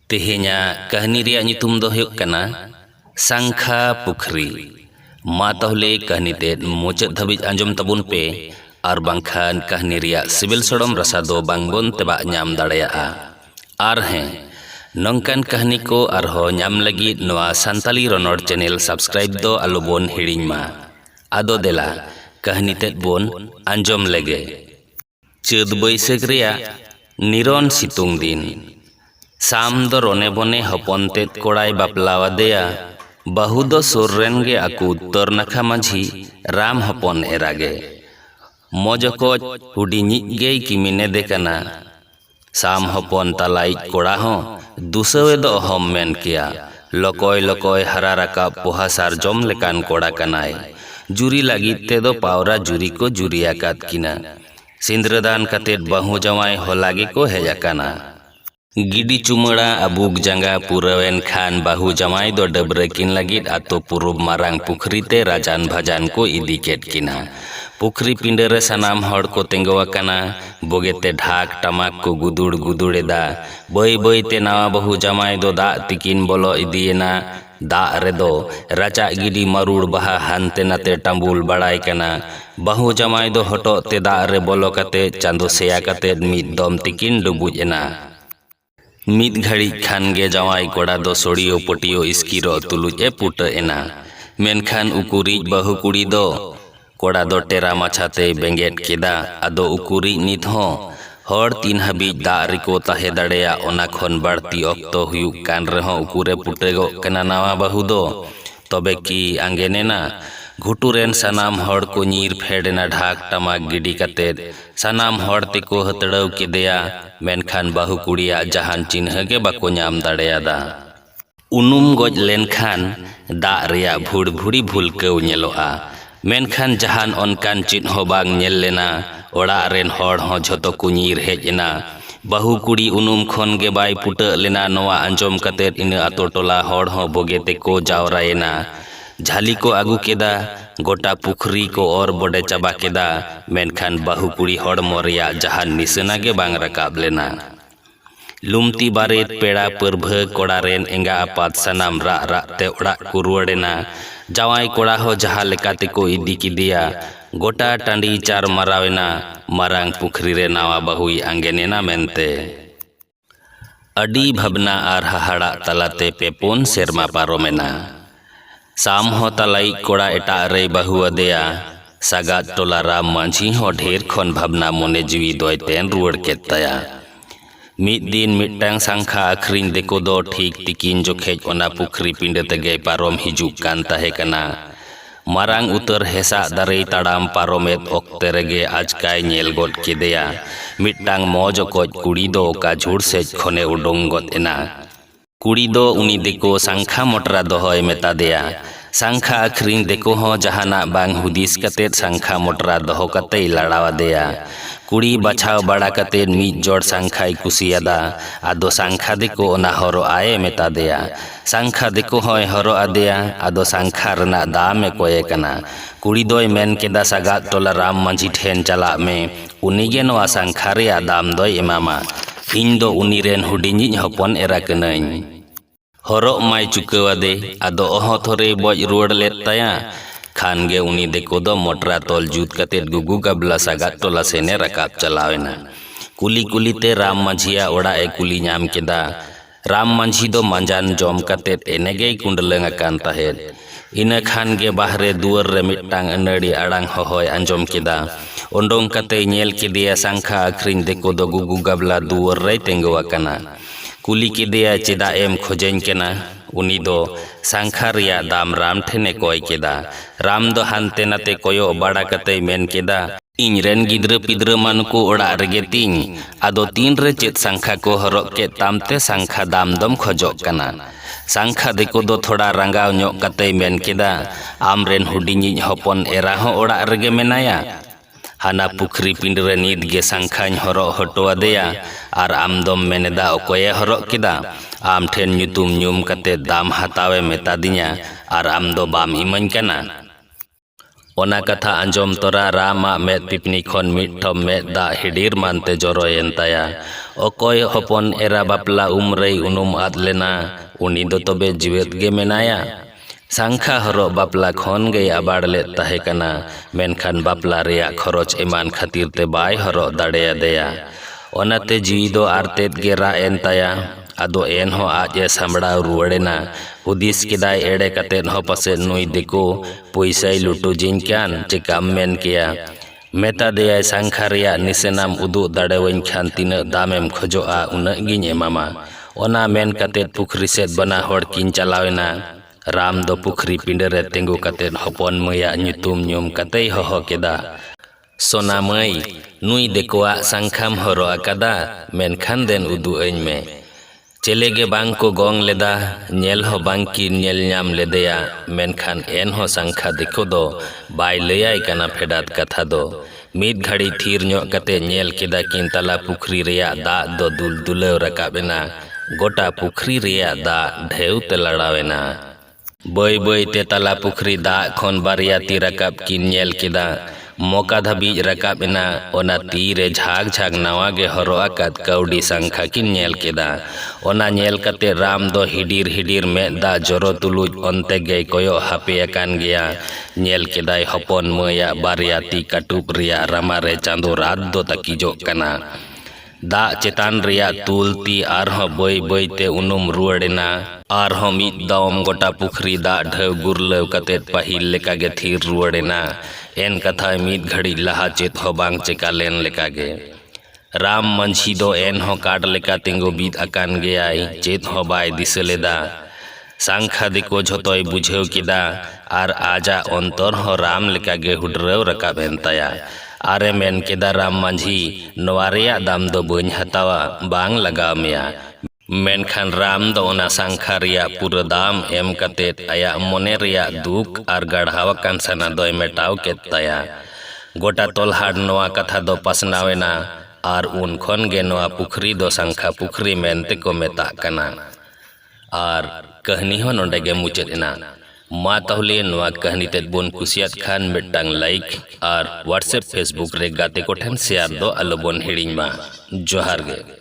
तेहेnya कहनी रिया nyutum do huyuk kana Sangkha Pukhri. Ma tahle कहनी ते मुचाद धाबिज आंजम तबुन पे आर बांखान कहनी रिया सिबिल सड़म रसा दो बांगबन तेबा ᱧᱟᱢ दाड़ेयागा आर हैं नौकान कहनी को आरहो ᱧᱟᱢ लगी नवा सान्ताली रनोड़ चैनल सब्सक्राइब दो आलोबन हिड़िñ मा आदो देला कहनी तेद बोन आंजम लेगे चैत बैसाख रिया निरन सितुंग दिन साम दो रोने बने हपन तेद कोड़ाई बापलावादेया बहु दो सुर रेन गे आकु उत्तर नाखा माझी राम हपन एरागे मजको हुडिनिज गे किमिने देखना साम हपन तलाई कोड़ा हो दुसवे दो हम मेन किया लकोय लकोय हरा रका पोहा सारजम लेकान कोड़ा कनाय जुरी लगी ते दो पावरा जुरी को जुरिया कात किना सिंद्रदान कतेट बहु जवाय हो लागे को हेजा कना गिडी चुमड़ा अबुक जंगा पुरवेन खान बहु जमाई दो डबरे किन लगी आतो पुरुब मारांग पुखरी ते राजान भजान को इदी केट किना पुखरी पिंडरे सनाम हड़ को तेंगवा कना बोगेते ढाक टमाक को गुदुड़ गुदुड़ेदा बई बई ते नावा बहु जमाई दो दा तिकिन बोलो इदीना दा रेदो राजा गिडी मरुड़ बहा हानते नाते टंबुल बड़ाई कना बहु जमाई दो हटो ते दा रे बोलो कते चांदो सेया कते मिद दम तिकिन डुबुजना मिद घड़ी खान गे जवाई कोड़ा दो सोड़ियो पटियो इस्किरो तुलुज ए पुट एना मेनखान उकुरी बहु कुड़ी दो कोड़ा दो टेरा माछाते बेंगेट केदा आदो उकुरी नित हो हर तीन हबी दा रिको ताहे दाड़ेया ओना खन बाड़ती ऑक्तो हुयुक कान रहो उकुरे पुटेगो कना नावा बहु दो तबे की आंगेनेना घुटुरेन सनाम हड़ को नीर फेडेना ढाक टमाक गिडी कतेद सनाम हड़ तिको हतड़ाव केदेया मेनखान बहु कुड़िया जहान चिन्ह गे बाको ᱧᱟᱢ दाड़ेयादा उनुम गज लेनखान दा रिया भुड़ भुड़ी भुलकौ ñेलोआ मेनखान जहान अनकान चित हो बांग ñेल लेना ओड़ा रेन हड़ हो झोतो को ᱧᱤᱨ हेज एना बहु कुड़ी उनुम खन गे बाय पुट लेना नवा आंजम कतेद इन आतो टोला हड़ हो बोगे तेको जावरायना झाली को आगू केदा गोटा पुखरी को और बड़े चाबा केदा मेनखान बहु कुड़ी हड़ मोरिया जहान निसना गे बांग रकाब लेना लुमती बारेत पेड़ा परभ कोड़ा रेन एंगा आपात सनाम रा रा ते ओड़ा को रुवाड़ेना जावाई कोड़ा हो जहा लेकाते को इदी किदिया गोटा टांडी चार मरावेना मारांग पुखरी रे नावा बहुई आंगेनेना मेनते अडी भाबना आर हाहाड़ा तलाते पेपोन सेरमा पारोमेना साम हो तलाई कोड़ा एटा रे बहु अदेया सागात टोला राम मांझी हो ढेर खन भावना मोने जीवी दोय तेन रुवड़ केतया मिद दिन मिटटांग सांखा आखरिन देखो दो ठीक तिकिन जोखेज ओना पुखरी पिंडे तेगे पारोम हिजुक कान ताहे कना मारांग उतर हेसा दारे ताड़ाम पारोमेत ओक्ते रेगे आजकाय ñेल गोद केदेया मिटटांग मौज ओकोज कुड़ी दो का झुड़ सेज खने उडोंग गोद एना कुड़ी दो उनी देखो सांखा मोटरा दोहय मेता देया सांखा आखरिन देखो हो जहाना बांग हुदिस कतेद सांखा मोटरा दोहो कते लड़ावा देया कुड़ी बछाव बड़ा कतेद मिद जोड़ सांखाई कुसियादा आदो सांखा देखो ओना हरो आए मेता देया सांखा देखो होय हरो आदेया आदो सांखा रना दामे कोये कना कुड़ी दोय मेन केदा सागात टोला राम मांझी ठेन चला में उनीगे नोआ सांखा रेया दाम दोय एमामा इन दो उनी रेन हुडिनिज हपन एरा कनाई हरो माय चुकावादे आदो ओहो थोरे बज रुवड़ लेत ताया खान गे उनी देखो दो मोटरा तोल जूत कतेद गुगु गबला सागात टोला सेने रकाब चलावेना कुली कुली ते राम मांझिया ओड़ा ए कुली ᱧᱟᱢ केदा राम मांझी दो मांजान जम कतेद एनेगे कुंडलंग अकान ताहेद इना खान गे बाहरे दुआर रे मिटटांग अनड़ी आड़ांग होय आंजम केदा ओंडोंग कते ñेल केदिया सांखा आखरिन देखो दो गुगु गबला दुआर रे तेंगवा कना कुली केदिया चेदा एम खोजें केना उनी दो सांखा रिया दाम राम ठेने कोय केदा राम दो हानते नाते कोयो बाड़ा कते मेन केदा इन रेन गिद्र पिद्र मान को ओड़ा रेगे तीन आदो तीन रे चेत सांखा को हरो के तामते सांखा दाम दम खोजो कना सांखा देखो दो थोड़ा रंगाव ᱧᱚᱜ कते मेन केदा आम रेन हुडिनिज हपन एरा हो ओड़ा रेगे मेनाया हाना पुखरी पिंड रे नीत गे सांखाñ हरो हटोआदेया आर आम दम मेनेदा ओकोये हरो केदा आम ठेन ᱧᱩᱛᱩᱢ ᱧᱩᱢ कते दाम हातावे मेता दिया आर आम दो बाम इमाñ कना ओना कथा आंजम तोरा रामा मेद पिपनी खन मिठम मेद दा हिडीर मानते जरोयन ताया अकय हपन एरा बापला उमरे उनुम आद लेना उनी दो तबे जीवित गे मेनाया सांखा हरो बापला खन गे आबाड़ ले ताहे कना मेनखान बापला रेया खरच एमान खातिर ते बाय हरो दाड़ेया देया ओनाते जीवी दो आरतेत गे रा एन ताया आदो एन हो आज सामड़ा रुआड़ेना हुदिस केदाय एड़े कतेन हो पसे नुई दिको पैसा लुटू जिन क्यान चिकाम मेन किया मेता देया सांखा रेया निसेनाम उदु दाड़ेवइन खान तीन दामेम खजोआ उनगिन एमामा ओना मेन कतेत पुखरी सेद बना होड़ किन चलावेना राम दो पुखरी पिंडरे तेंगु कतेत हपन मया ᱧᱩᱛᱩᱢ ᱧᱩᱢ कतई हो केदा सोना मई नुई देकोआ सांखाम हरो अकादा मेनखान देन उदु अñ मे चेलेगे बांग को गोंग लेदा नेल हो बांग की नेल ᱧᱟᱢ लेदेया मेनखान एन हो सांखा देखो दो बाय लयाय कना फेडात कथा दो मीद घड़ी थीर ᱧᱚᱜ कते नेल केदा किन तला पुखरी रेया दा दो दुल दुलेव रकाबेना गोटा पुखरी रेया दा ढेउ ते लड़ावेना बय बय ते तला पुखरी दा खन बारिया ती रकाब किन नेल केदा मौका धाबी रकाबेना ओना तीरे झाग झाग नवा गे हरो आकाद कौडी सांखा किन नेल केदा ओना नेल कते राम दो हिडीर हिडीर में दा जरो तुलुज onte गे कोयो हापे अकान गया नेल केदाय हपन मया बारिया ती कटुप रिया रामारे चांदो रात दो तकीजो कना दा चेतान रिया तुलती आरहो बय बय ते उनुम रुआड़ेना आरहो मिद दावम गोटा पुखरी दा ढेव गुरलेव कतेत पाहिल लेका गे थीर रुआड़ेना एन कथा मिद घड़ी लहा चेत हो बांग चेका लेन लेका गे राम मंझी दो एन हो काट लेका तिंगो बीत अकान गयाय चेत हो बाय दिसलेदा सांखा दिको झोतोय बुझेव किदा आर आजा अंतर हो राम लेका गे हुडरेव रकाबेन ताया आरे मेन केदा राम मंझी नवारिया दाम दो बन हतावा बांग लगा मिया मेनखान राम दो ओना सांखा रिया पूरा दाम एम कतेत आया मोने रिया दुख आर गढ़ावा कान सना दोय मेटाव केत ताया गोटा तोलहाड नवा कथा दो पसनावेना आर उन खन गे नवा पुखरी दो सांखा पुखरी मेनते को मेता कना आर कहनी हो नोंडे गे मुचेत एना मा ताहले नवा कहनी तेत बोन कुसियात खान मिटांग लाइक और व्हाट्सएप फेसबुक रे गाते को ठन शेयर दो अलो बोन हिड़िंग मा जोहार गे।